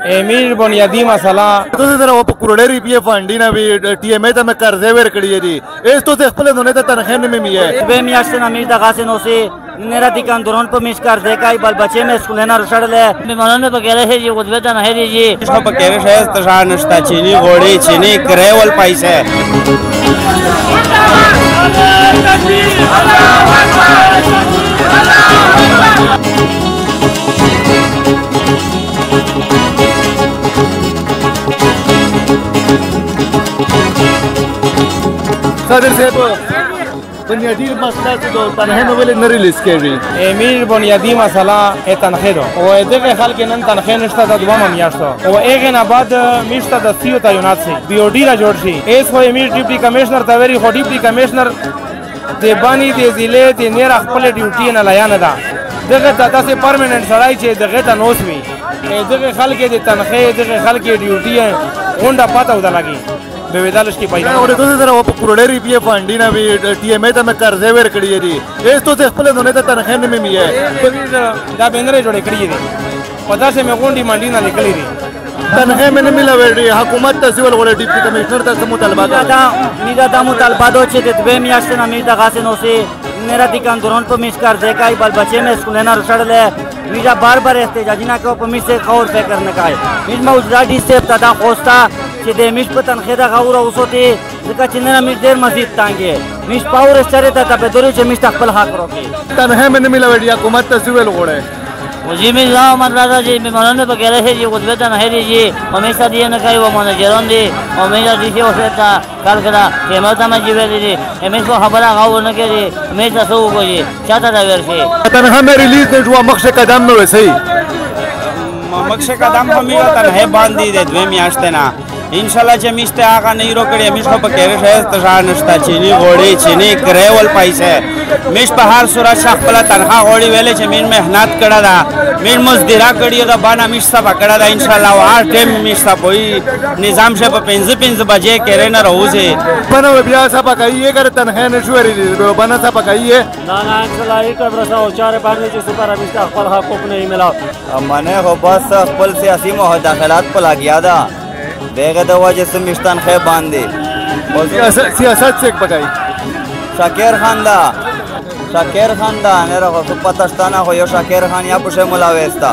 امیر بنیادی مسله تاسو سره په کروڑې روپیې فنډي نه وی ټي ایم ای ته مې قرضې ورکړې دي اس تو خپل دونه ته تنخواه نه میه به میاشتې نه امیر دغه سينو سي نرا دکان درون په میش کار دی کای بل بچې مې سکول نه رسړلې بیمارانو په ګره هي غوډه ته نه هي په کېره شایست تشان نشتا چيني غوړي چيني کریول پیسې صدر صاحب بنیادی مسله چې تنخواه نو ولې نه ریلیز کېږي امیر بنیادی مسله تنخواه ده او دغه خلک نن تنخواه نشته د دوه میاشتو او هغه نه بعد میشته د سیو تعینات شي بي او ډي را جوړ شي ایس خو امیر ډیپټي کمشنر ته ویری خو ډیپټي کمشنر د بانی د ضلع د نیر خپل ډیوټي نه لیان ده دغه تاسو پرمننت سړای چې دغه ته نوس وي دغه خلک د تنخواه دغه خلک ډیوټي غونډه پاتو ده لګي به ودالش کی پیدا اور تاسو سره په کروڑې روپیې فنډي نه وی ټي ایم ای ته مې قرضې ورکړې دي اس تو خپل دونه ته تنخواه نه میه دا بندره جوړې کړې دي پتا سه مې غونډي منډي نه لیکلې دي تنخواه مې نه ملوي حکومت ته سیول غوړې ډیپټي کمشنر ته مطالبه دا میدا د مطالبه چې د دوه میاشتې نه امیر دغه سينو سي نرا دکان درون په میش کار دی کای بل بچې مې سکول نه رسړلې میدا بار بار احتجاجی نه کو په میش سے خور فکر نه کای میز موجوده دي سے ابتدا خوستا چې د میش په تنخواه د غور اوسوتي ځکه چې نن امیر ډېر مزید تانګي میش پاور سره ته په دوري چې میش خپل حق روکي تنخواه مې نه ملوي حکومت ته سیول غوړې وزیر الله مدرسه چې بیمارانو په ګره هي غوډه ته نه هي همیشه دي نه کوي و مناجران دي همیشه دي چې اوسه کار کړه قیمت هم جوړې دي همیشه خبره غو نه کوي همیشه سو کوي چاته دا ورشي تنخواه مې ریلیز نه جوړ مخشه قدم نو وسی مخشه قدم همیشه تنخواه باندې د دوه میاشتې نه ان شاء الله چې میشته هغه نه روکړي میش په کېره شایست تشان نشتا چيني غوړي چيني کریول پیسې میش په هر صورت خپل تنخواه غوړي ویلې چې مين مهنت کړه دا مين مزدورا کړی دا باندې میش سبا کړه دا ان شاء الله هر ټیم میش سپوي نظام شه په 5 بجې کېره نه راوځي بنو بیا سبا کوي اگر تنخواه نشوري بنا سبا کوي نه نه ان شاء الله یک برسه او چار باندې چې سپارا میش خپل حقوق نه ملا منه خو بس خپل سیاسي مداخلات په لاګیا ده دغه د وجه سمشتان خې باندې سیاست څخه بګای شاکر خان دا نه راغو پتاستانه خو یو شاکر خان یا پښه ملاويستا